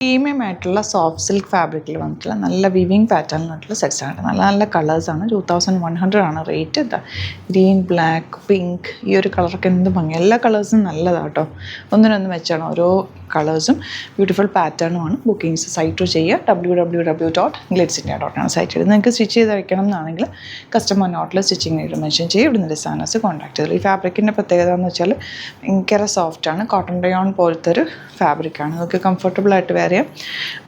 Premium ആയിട്ടുള്ള soft silk ഫാബ്രിക്കിൽ വന്നിട്ടുള്ള നല്ല വിവിങ് പാറ്റേണിലായിട്ടുള്ള സെറ്റ്സാണ്. നല്ല നല്ല കളേഴ്സാണ്. 2100 ആണ് റേറ്റ്. എന്താ ഗ്രീൻ, ബ്ലാക്ക്, പിങ്ക്, ഈ ഒരു കളറൊക്കെ എന്ത് ഭംഗി. എല്ലാ കളേഴ്സും നല്ലതാണ് കേട്ടോ. ഒന്നിനൊന്ന് വെച്ചാണ് ഓരോ കളേഴ്സും. ബ്യൂട്ടിഫുൾ പാറ്റേണുമാണ്. ബുക്കിങ്സ് സൈറ്റ് ചെയ്യുക. www.glitzindia.com ആണ് സൈറ്റ് ചെയ്ത്. നിങ്ങൾക്ക് സ്റ്റിച്ച് ചെയ്ത് വയ്ക്കണം എന്നാണെങ്കിൽ കസ്റ്റമർ നോട്ടിൽ സ്റ്റിച്ചിങ് ആയിട്ട് മെൻഷൻ ചെയ്യും. ഇവിടുന്ന് ഡിസൈനേഴ്സ് കോൺടാക്ട് ചെയ്തു. ഈ ഫാബ്രിക്കിൻ്റെ പ്രത്യേകത എന്ന് വെച്ചാൽ ഭയങ്കര സോഫ്റ്റാണ്. കോട്ടൺ റയോൺ പോലത്തെ ഒരു ഫാബ്രിക്കാണ്. നിങ്ങൾക്ക് കംഫർട്ടബിൾ ആയിട്ട് വേറെ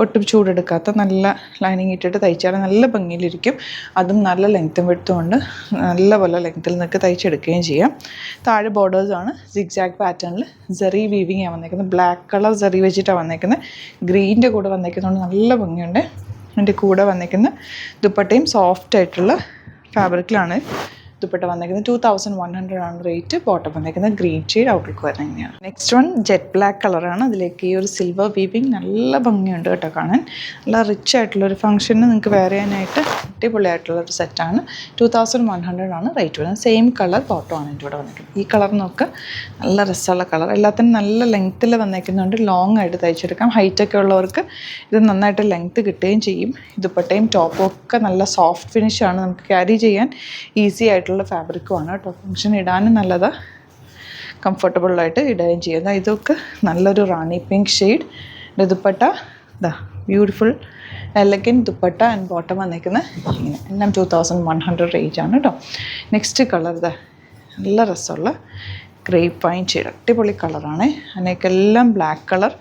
ഒട്ടും ചൂടെടുക്കാത്ത നല്ല ലൈനിങ് ഇട്ടിട്ട് തയ്ച്ചാൽ നല്ല ഭംഗിയിലിരിക്കും. അതും നല്ല ലെങ്ത്തും വിഡ്ത്തും ഉണ്ട്. നല്ലപോലെ ലെങ്ത്തിൽ നിങ്ങൾക്ക് തയ്ച്ചെടുക്കുകയും ചെയ്യാം. താഴെ ബോർഡേഴ്സാണ് സിഗ്സാഗ് പാറ്റേണിൽ സെറി വീവിങ്ങാണ് വന്നേക്കുന്നത്. ബ്ലാക്ക് കളർ സെറി വെച്ചിട്ടാണ് വന്നേക്കുന്നത്. ഗ്രീൻ്റെ കൂടെ വന്നേക്കുന്നതുകൊണ്ട് നല്ല ഭംഗിയുണ്ട്. അതിൻ്റെ കൂടെ വന്നേക്കുന്ന ദുപ്പട്ടയും സോഫ്റ്റ് ആയിട്ടുള്ള ഫാബ്രിക്കിലാണ് ദുപ്പട്ട വന്നേക്കുന്നത്. 2100 ആണ് റേറ്റ്. ബോട്ടം വന്നേക്കുന്നത് ഗ്രീൻ ഷെയ്ഡ് ഔട്ട്ലുക്ക് വരുന്നത് ഇങ്ങനെയാണ്. നെക്സ്റ്റ് വൺ ജെറ്റ് ബ്ലാക്ക് കളറാണ്. അതിലേക്ക് ഈ ഒരു സിൽവർ വീവിങ് നല്ല ഭംഗിയുണ്ട് കേട്ടോ കാണാൻ. നല്ല റിച്ച് ആയിട്ടുള്ളൊരു ഫംഗ്ഷന് നിങ്ങൾക്ക് വെയർ ചെയ്യാനായിട്ട് അടിപൊളിയായിട്ടുള്ളൊരു സെറ്റാണ്. 2100 ആണ് റേറ്റ് വരുന്നത്. സെയിം കളർ ബോട്ടമാണ് എൻ്റെ കൂടെ വന്നേക്കുന്നത്. ഈ കളർ നോക്കുക, നല്ല രസമുള്ള കളർ. എല്ലാത്തിനും നല്ല ലെങ്ത്തിൽ വന്നേക്കുന്നുണ്ട്. ലോങ് ആയിട്ട് തയ്ച്ചെടുക്കാം. ഹൈറ്റൊക്കെ ഉള്ളവർക്ക് ഇത് നന്നായിട്ട് ലെങ്ത്ത് കിട്ടുകയും ചെയ്യും. ദുപ്പട്ടയും ടോപ്പും ഒക്കെ നല്ല സോഫ്റ്റ് ഫിനിഷാണ്. നമുക്ക് ക്യാരി ചെയ്യാൻ ഈസി ആയിട്ടുള്ള ഫാബ്രിക്കുമാണ് കേട്ടോ. ഫംഗ്ഷൻ ഇടാനും നല്ലതാണ്. കംഫർട്ടബിളായിട്ട് ഇടുകയും ചെയ്യുക. ഇതൊക്കെ നല്ലൊരു റാണി പിങ്ക് ഷെയ്ഡ്. ദുപ്പട്ട ഇതാ beautiful elegant dupatta and bottom വന്നേക്കുന്നത് ഇങ്ങനെ. എല്ലാം 2100 റേറ്റ് ആണ് കേട്ടോ. നെക്സ്റ്റ് കളർ ഇതാ നല്ല രസമുള്ള ഗ്രേപ്പ് വൈൻ ഷെയ്ഡ്. അടിപൊളി കളറാണ്. അതിനേക്കെല്ലാം ബ്ലാക്ക് കളർ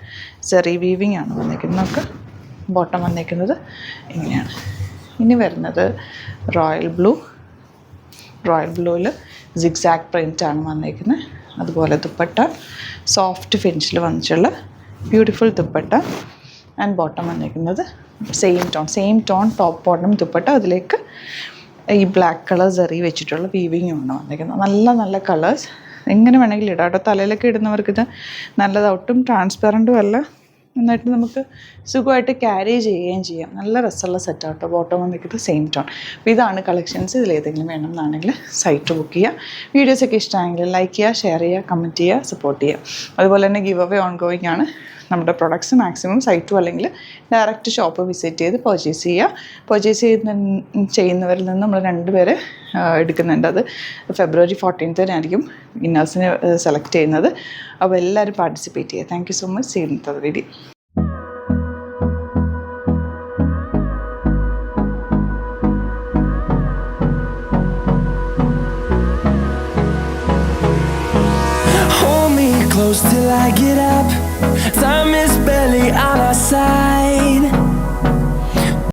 സെറി വീവിങ് ആണ് വന്നേക്കുന്നത്. നമുക്ക് ബോട്ടം വന്നേക്കുന്നത് ഇങ്ങനെയാണ്. ഇനി വരുന്നത് റോയൽ ബ്ലൂവിൽ സിഗ്സാഗ് പ്രിൻ്റാണ് വന്നേക്കുന്നത്. അതുപോലെ ദുപ്പട്ട സോഫ്റ്റ് ഫിനിഷിൽ വന്നിട്ടുള്ള ബ്യൂട്ടിഫുൾ ദുപ്പട്ട ആൻഡ് ബോട്ടം വന്നേക്കുന്നത് same tone top bottom dupatta. അതിലേക്ക് ഈ ബ്ലാക്ക് കളർ സെറി വെച്ചിട്ടുള്ള വീവിങ്ങുമാണ് വന്നേക്കുന്നത്. നല്ല നല്ല കളേഴ്സ്. എങ്ങനെ വേണമെങ്കിലും ഇടാം കേട്ടോ. തലയിലൊക്കെ ഇടുന്നവർക്കിത് നല്ലതാണ്. ഒട്ടും ട്രാൻസ്പെറൻറ്റും അല്ല. എന്നിട്ട് നമുക്ക് സുഖമായിട്ട് ക്യാരി ചെയ്യുകയും ചെയ്യാം. നല്ല രസമുള്ള സെറ്റാണ് കേട്ടോ. ബോട്ടം വന്നിട്ട് സെയിം ടോൺ. അപ്പോൾ ഇതാണ് കളക്ഷൻസ്. ഇതിലേതെങ്കിലും വേണം എന്നാണെങ്കിൽ സൈറ്റ് ബുക്ക് ചെയ്യുക. വീഡിയോസൊക്കെ ഇഷ്ടമായെങ്കിൽ ലൈക്ക് ചെയ്യുക, ഷെയർ ചെയ്യുക, കമൻറ്റ് ചെയ്യുക, സപ്പോർട്ട് ചെയ്യുക. അതുപോലെ തന്നെ ഗിവ് അവേ ഓൺ ഗോയിങ് ആണ്. നമ്മുടെ പ്രൊഡക്ട്സ് മാക്സിമം സൈറ്റും അല്ലെങ്കിൽ ഡയറക്റ്റ് ഷോപ്പ് വിസിറ്റ് ചെയ്ത് പർച്ചേസ് ചെയ്യുന്നവരിൽ നിന്ന് നമ്മൾ 2 പേരെ എടുക്കുന്നുണ്ട്. അത് ഫെബ്രുവരി 14 ആയിരിക്കും വിന്നേഴ്സിനെ സെലക്ട് ചെയ്യുന്നത്. അപ്പോൾ എല്ലാവരും പാർട്ടിസിപ്പേറ്റ് ചെയ്യുക. Thank you so much. See you in the video. Hold me close till I get up. Time is barely on our side.